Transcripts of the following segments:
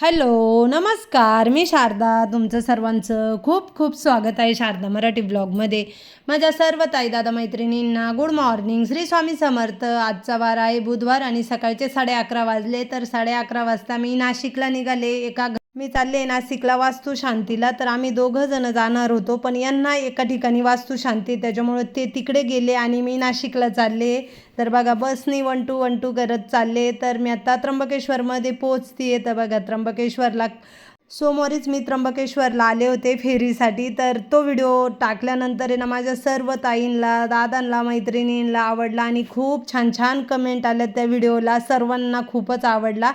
Hello नमस्कार, मी शारदा. तुमचं सर्वांचं खूप खूप स्वागत आहे शारदा मराठी ब्लॉगमध्ये. माझ्या सर्व ताई दादा मैत्रिणींना गुड मॉर्निंग. श्री स्वामी समर्थ. आजचा वार आहे बुधवार आणि सकाळचे 11:30 वाजले. तर 11:30 वाजता मी नाशिकला निघाले. मी चालले नाशिकला वास्तुशांतीला. तर आम्ही दोघं जण जाणार होतो, पण यांना एका ठिकाणी वास्तुशांती, त्याच्यामुळे ते तिकडे गेले आणि मी नाशिकला चालले. तर बघा बसनी 1-2 करत चालले. तर मी आता त्र्यंबकेश्वरमध्ये पोहोचते. तर बघा त्र्यंबकेश्वरला सोमवारीच मी त्र्यंबकेश्वरला आले होते फेरीसाठी. तर तो व्हिडिओ टाकल्यानंतर आहे ना माझ्या सर्व ताईंना, दादांना, मैत्रिणींना आवडला आणि खूप छान छान कमेंट आल्या त्या व्हिडिओला. सर्वांना खूपच आवडला.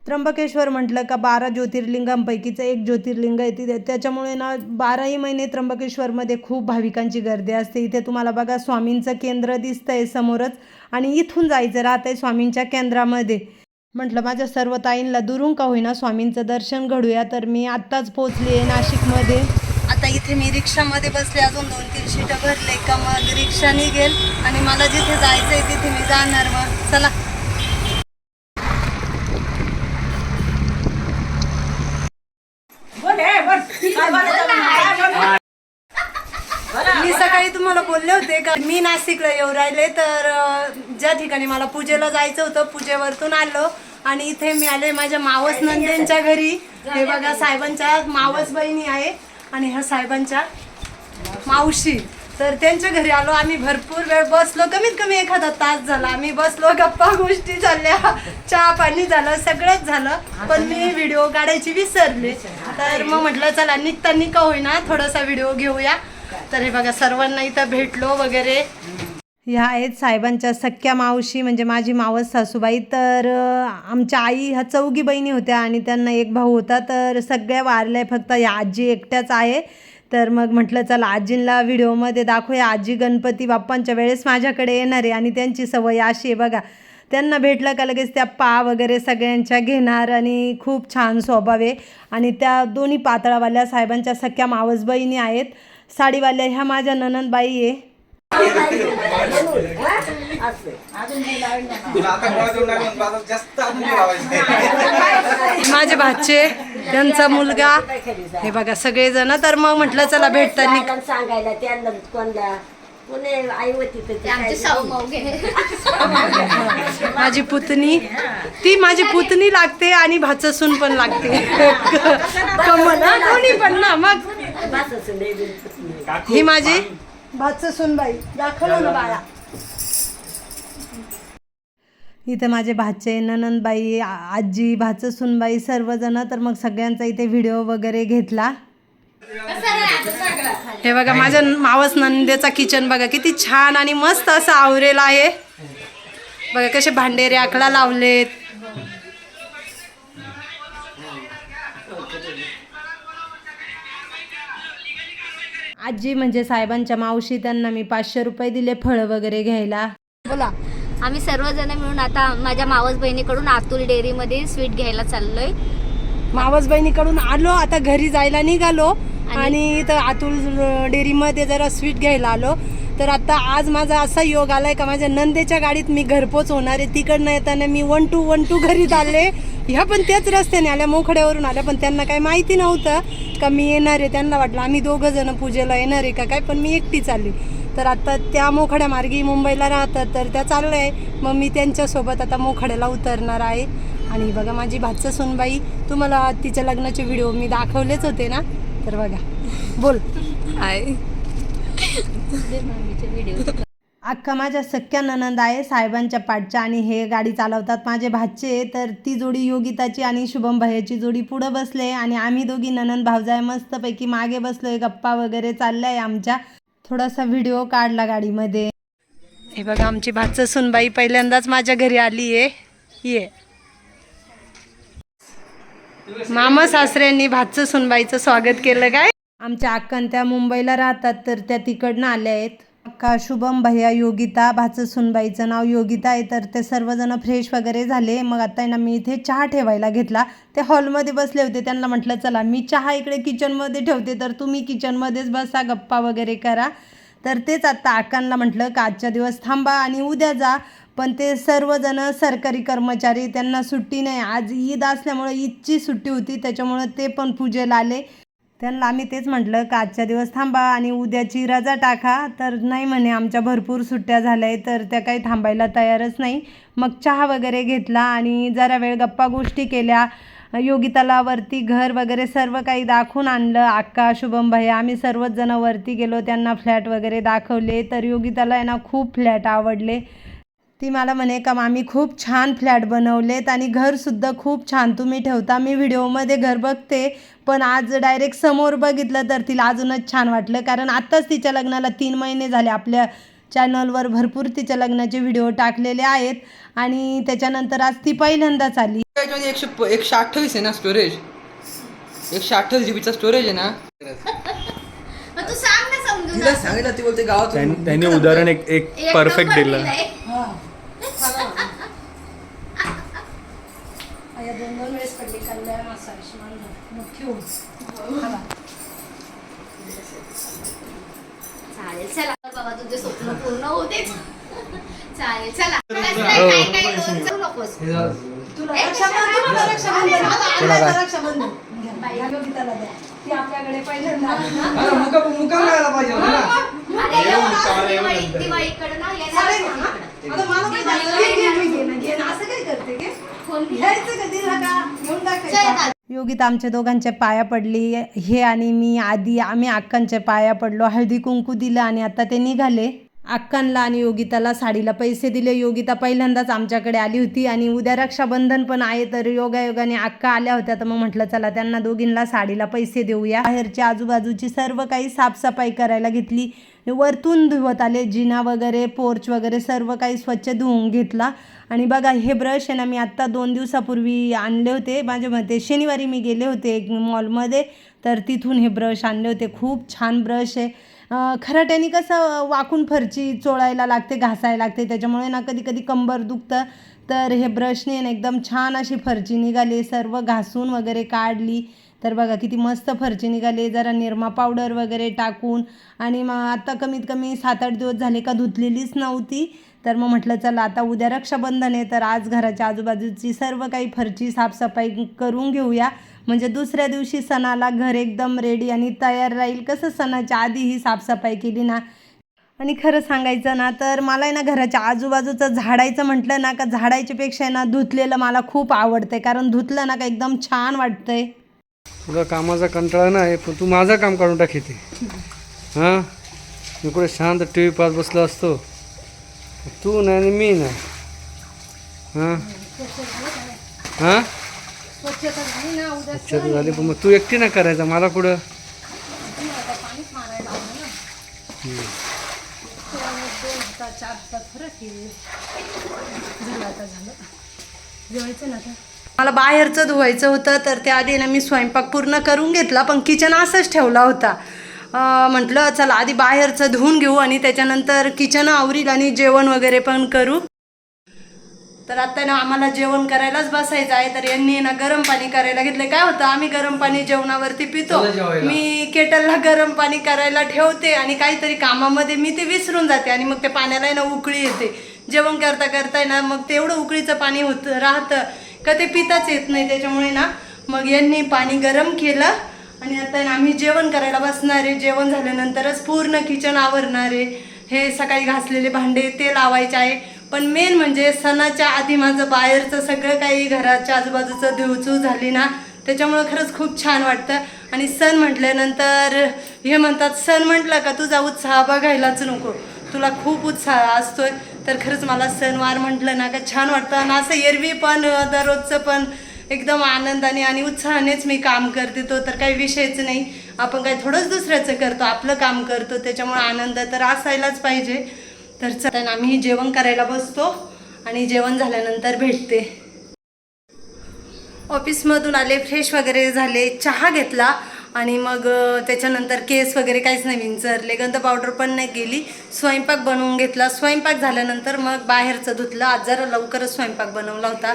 त्र्यंबकेश्वर म्हटलं का 12 ज्योतिर्लिंगांपैकीचं एक ज्योतिर्लिंग आहे तिथे, त्याच्यामुळे ना 12ही महिने त्र्यंबकेश्वरमध्ये खूप भाविकांची गर्दी असते. इथे तुम्हाला बघा स्वामींचं केंद्र दिसतंय समोरच आणि इथून जायचं राहतंय स्वामींच्या केंद्रामध्ये. म्हटलं माझ्या सर्व ताईंना दुरून का होईना स्वामींचं दर्शन घडूया. तर मी आत्ताच पोचली आहे नाशिकमध्ये. आता इथे मी रिक्षामध्ये बसले, अजून 2-3 सीटं भरले का मग रिक्षा निघेल आणि मला जिथे जायचं आहे तिथे मी जाणार. मग चला. मी सकाळी तुम्हाला बोलले होते का मी नाशिकला येऊ राहिले. तर ज्या ठिकाणी मला पूजेला जायचं होतं पूजेवरतून आलो आणि इथे मी आले माझ्या मावस नंदेंच्या घरी. हे बघा साहेबांच्या मावस बहिणी आहे आणि ह्या साहेबांच्या मावशी. तर त्यांच्या घरी आलो. आम्ही भरपूर वेळ बसलो, कमीत कमी एखादा तास झाला आम्ही बसलो. गप्पा गोष्टी झाल्या, चहा पाणी झालं, सगळंच झालं. पण मी व्हिडिओ काढायची विसरले. तर मग म्हटलं चला निघतानी का होईना थोडासा व्हिडिओ घेऊया. तर हे बघा सर्वांना इथं भेटलो वगैरे. ह्या आहेत साहेबांच्या सख्या मावशी, म्हणजे माझी मावस सासूबाई. तर आमच्या आई ह्या 4 बहिणी होत्या आणि त्यांना एक भाऊ होता. तर सगळ्या वारल्या, फक्त या आजी एकट्याच आहे. तर मग म्हटलं चला आजींना व्हिडिओमध्ये दाखवूया. आजी गणपती बाप्पांच्या वेळेस माझ्याकडे येणार आहे आणि त्यांची सवय अशी आहे बघा, त्यांना भेटलं का लगेच त्या पा वगैरे सगळ्यांच्या घेणार आणि खूप छान स्वभाव आहे. आणि त्या दोन्ही पातळावाल्या साहेबांच्या सख्या मावस बहिणी आहेत. साडीवाल्या ह्या माझ्या ननंदबाई आहे. माझे भाचे, त्यांचा मुलगा, हे बघा सगळेजण. तर मग म्हटलं चला भेटताना सांगायला त्यांना कोणला आई होती माझी पुतणी, ती माझी पुतणी लागते आणि भाचसून पण लागते. कमल दोन्ही पण ना. मग ही माझी भाचसून बाई, दाखवलं ना बाळा. इथे माझे भाचे, ननंदबाई, आजी, भाचसूनबाई सर्वजण. तर मग सगळ्यांचा इथे व्हिडिओ वगैरे घेतला. हे बघा माझ्या मावस नंदेचा किचन बघा किती छान आणि मस्त असं आवरेला आहे. बघा कसे भांडे रॅकला लावलेत. आजी म्हणजे साहेबांच्या मावशी, त्यांना मी 500 रुपये दिले फळं वगैरे घ्यायला. बोला. आम्ही सर्वजण मिळून आता माझ्या मावस बहिणीकडून अतुल डेअरीमध्ये स्वीट घ्यायला चाललोय. मावस बहिणीकडून आलो, आता घरी जायला निघालो आणि इथं अतुल डेअरीमध्ये जरा स्वीट घ्यायला आलो. तर आता आज माझा असा योग आलाय का माझ्या नंदेच्या गाडीत मी घरपोच होणार आहे. तिकडनं येताना मी 1-2 घरी चालले. ह्या पण त्याच रस्त्याने आल्या, मोखड्यावरून आल्या. पण त्यांना काही माहिती नव्हतं का मी येणार आहे. त्यांना वाटलं आम्ही 2 जण पूजेला येणार आहे का काय, पण मी एकटी चालली. तर आता त्या मोखड्या मार्गी मुंबईला राहतात, तर त्या चाललं आहे. मग मी त्यांच्यासोबत आता मोखड्याला उतरणार आहे. आणि बघा माझी भाचसूनबाई, तुम्हाला तिच्या लग्नाचे व्हिडिओ मी दाखवलेच होते ना. तर बघा बोल. अख्खा माझ्या सख्या ननंद आहे साहेबांच्या पाठच्या आणि हे गाडी चालवतात माझे भाचे. तर ती जोडी योगिताची आणि शुभम भैयाची जोडी पुढं बसले आणि आम्ही दोघी ननंद भावजाय मस्तपैकी मागे बसलोय. गप्पा वगैरे चालल्या आहे आमच्या. थोडासा व्हिडिओ काढला गाडीमध्ये. हे बघा आमची भाचसूनबाई पहिल्यांदाच माझ्या घरी आली आहे. ये मामा सासऱ्यांनी भाचसूनबाईचं स्वागत केलं काय. आमच्या अक्कन त्या मुंबईला राहतात, तर त्या तिकडनं आल्या आहेत. अक्का, शुभम भैया, योगिता, भाचसूनबाईचं नाव योगिता आहे. तर ते सर्वजण फ्रेश वगैरे झाले. मग आता ना मी इथे चहा ठेवायला घेतला. ते हॉलमध्ये बसले होते, त्यांना म्हटलं चला मी चहा इकडे किचनमध्ये ठेवते, तर तुम्ही किचनमध्येच बसा, गप्पा वगैरे करा. तर तेच आत्ता अक्कांना म्हटलं का आजच्या दिवस थांबा आणि उद्या जा. पण ते सर्वजण सरकारी कर्मचारी, त्यांना सुट्टी नाही. आज ईद असल्यामुळं ईदची सुट्टी होती, त्याच्यामुळं ते पण पूजेला आले. त्यांना आम्ही तेच म्हटलं का आजच्या दिवस थांबा आणि उद्याची रजा टाका, तर नाही म्हणे आमच्या भरपूर सुट्ट्या झाल्या आहे, तर त्या काही थांबायला तयारच नाही. मग चहा वगैरे घेतला आणि जरा वेळ गप्पा गोष्टी केल्या. योगिताला वरती घर वगैरे सर्व काही दाखवून आणलं. अक्का, शुभम भैया आम्ही सर्वच जण वरती गेलो, त्यांना फ्लॅट वगैरे दाखवले. तर योगिताला आहे ना खूप फ्लॅट आवडले. ती मला म्हणे का मामी खूप छान फ्लॅट बनवलेत आणि घरसुद्धा खूप छान तुम्ही ठेवता. मी व्हिडिओमध्ये घर बघते, पण आज डायरेक्ट समोर बघितलं तर तिला अजूनच छान वाटलं. कारण आत्ताच तिच्या लग्नाला 3 महिने झाले. आपल्या चॅनलवर भरपूर तिच्या लग्नाचे व्हिडिओ टाकलेले आहेत आणि त्याच्यानंतर आज ती पहिल्यांदाच आली. त्याच्यामध्ये 128 आहे ना स्टोरेज, 128 जीबीचा स्टोरेज आहे ना. तू सांग ना समजून. तिला सांगितलं, ती बोलते गावात. त्यांनी उदाहरण एक परफेक्ट दिलं. दोन वेळेस पडली कल्याण चालेल चला बाबा, तुझे स्वप्न पूर्ण होते. चालेल चला. काय लोणचं नकोस. योगिताला द्या, ती आपल्याकडे पहिल्यांदा मुकाम राहायला पाहिजे होता ना. अरे दिवाळीकडे ना असं काय करते की घ्यायचं कधी घेऊन टाकायचं. योगिता आमच्या दोघांच्या पाया पडली. हे आणि मी आधी आम्ही अक्कांच्या पाया पडलो, हळदी कुंकू दिलं आणि आता ते निघाले. अक्कांना आणि योगिताला साडीला पैसे दिले. योगिता पहिल्यांदाच आमच्याकडे आली होती आणि उद्या रक्षाबंधन पण आहे, तर योगायोगाने अक्का आल्या होत्या, तर मग म्हटलं चला त्यांना दोघींना साडीला पैसे देऊया. बाहेरच्या आजूबाजूची सर्व काही साफसफाई करायला घेतली. वरतून धुवत आले, जिना वगैरे पोर्च वगैरे सर्व काही स्वच्छ धुवून घेतला. आणि बघा हे ब्रश आहे ना, मी आत्ता 2 दिवसापूर्वी आणले होते. माझ्या मते शनिवारी मी गेले होते एक मॉलमध्ये, तर तिथून हे ब्रश आणले होते. खूप छान ब्रश आहे. खराट्याने कसं वाकून फरची चोळायला लागते, घासायला लागते, त्याच्यामुळे ना कधी कधी कंबर दुखतं. तर हे ब्रशने ना एकदम छान अशी फरची निघाली. सर्व घासून वगैरे काढली, तर बघा किती मस्त फरची निघाली. जरा निरमा पावडर वगैरे टाकून. आणि मग आता कमीत कमी 7-8 दिवस झाले का धुतलेलीच नव्हती. तर मग म्हटलं चला आता उद्या रक्षाबंधन आहे, तर आज घराच्या आजूबाजूची सर्व काही फरची साफसफाई करून घेऊया. म्हणजे दुसऱ्या दिवशी सणाला घर एकदम रेडी आणि तयार राहील. कसं सणाच्या आधी ही साफसफाई केली ना. आणि खरं सांगायचं ना तर मला आहे ना घराच्या आजूबाजूचं झाडायचं म्हटलं ना का झाडायच्यापेक्षा ना धुतलेलं मला खूप आवडतंय. कारण धुतलं ना का एकदम छान वाटतंय. तुला कामाचा कंटाळा नाही, पण तू माझं काम काढून टाक इथे. हां, मी कुठे शांत टी व्ही पाहत बसलो असतो, तू नाही आणि मी नाही. हां हां स्वच्छता झाली, पण मग तू एकटी नाही करायचं, मला कुठं. मला बाहेरचं धुवायचं होतं, तर त्याआधी ना मी स्वयंपाक पूर्ण करून घेतला, पण किचन असंच ठेवला होता. म्हटलं चला आधी बाहेरचं धुवून घेऊ आणि त्याच्यानंतर किचन आवरील आणि जेवण वगैरे पण करू. तर आता ना आम्हाला जेवण करायलाच बसायचं आहे. तर यांनी ना गरम पाणी करायला घेतलं. काय होतं, आम्ही गरम पाणी जेवणावरती पितो. मी केटलला गरम पाणी करायला ठेवते आणि काहीतरी कामामध्ये मी ते विसरून जाते आणि मग त्या पाण्याला ना उकळी येते. जेवण करता करताय ना मग तेवढं उकळीचं पाणी राहतं का ते पिताच येत नाही. त्याच्यामुळे ना मग यांनी पाणी गरम केलं आणि आता ना आम्ही जेवण करायला बसणार आहे. जेवण झाल्यानंतरच पूर्ण किचन आवरणार आहे. हे सकाळी घासलेले भांडे ते लावायचे आहे. पण मेन म्हणजे सणाच्या आधी माझं बाहेरचं सगळं काही घराच्या आजूबाजूचं धुवचूक झाली ना, त्याच्यामुळं खरंच खूप छान वाटतं. आणि सण म्हटल्यानंतर हे म्हणतात, सण म्हटलं का तुझा उत्साह बघायलाच नको, तुला खूप उत्साह असतोय. तर खरंच मला सणवार म्हटलं ना का छान वाटतं. आणि असं एरवी पण दररोजचं पण एकदम आनंदाने आणि उत्साहानेच मी काम करते. तो तर काही विषयच नाही. आपण काही थोडंच दुसऱ्याचं करतो, आपलं काम करतो, त्याच्यामुळे आनंद तर असायलाच पाहिजे. तर चला आम्ही जेवण करायला बसतो आणि जेवण झाल्यानंतर भेटते. ऑफिसमधून आले, फ्रेश वगैरे झाले, चहा घेतला आणि मग त्याच्यानंतर केस वगैरे काहीच नाही विंचरले, गंध पावडर पण नाही केली, स्वयंपाक बनवून घेतला. स्वयंपाक झाल्यानंतर मग बाहेरचं धुतलं. आज जरा लवकरच स्वयंपाक बनवला होता.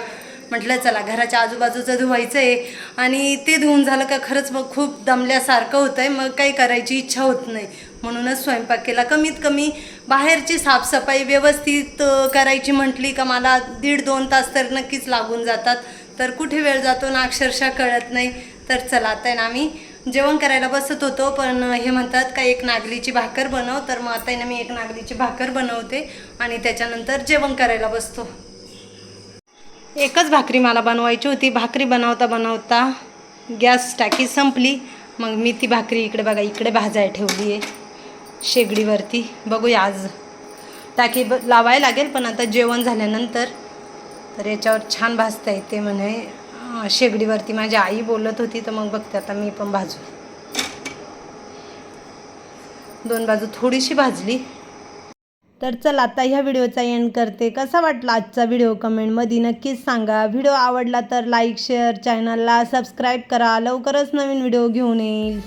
म्हटलं चला घराच्या आजूबाजूचं धुवायचं आहे आणि ते धुवून झालं का खरंच मग खूप दमल्यासारखं होतं आहे, मग काही करायची इच्छा होत नाही. म्हणूनच स्वयंपाक केला. कमीत कमी बाहेरची साफसफाई व्यवस्थित करायची म्हटली का मला 1.5-2 तास तर नक्कीच लागून जातात. तर कुठे वेळ जातो ना अक्षरशः कळत नाही. तर चला आता आहे ना आम्ही जेवण करायला बसत होतो, पण हे म्हणतात का एक नागलीची भाकर बनव. तर मग आता आहे ना मी एक नागलीची भाकर बनवते आणि त्याच्यानंतर जेवण करायला बसतो. एकच भाकरी मला बनवायची होती. भाकरी बनवता बनवता गॅस टाकी संपली. मग मी ती भाकरी इकडे बघा इकडे भाजायला ठेवली आहे शेगडीवरती. बघूया आज टाकी लावायला लागेल, पण आता जेवण झाल्यानंतर तर याच्यावर छान भाजता येते म्हणे शेगडीवरती. माझी आई बोलत होती, तर मग बघते आता मी पण भाजू. 2 बाजू थोडीशी भाजली. तर चल आता ह्या व्हिडिओचा एंड करते. कसा वाटला आजचा व्हिडिओ कमेंटमध्ये नक्कीच सांगा. व्हिडिओ आवडला तर लाईक शेअर, चॅनलला सबस्क्राईब करा. लवकरच नवीन व्हिडिओ घेऊन येईल.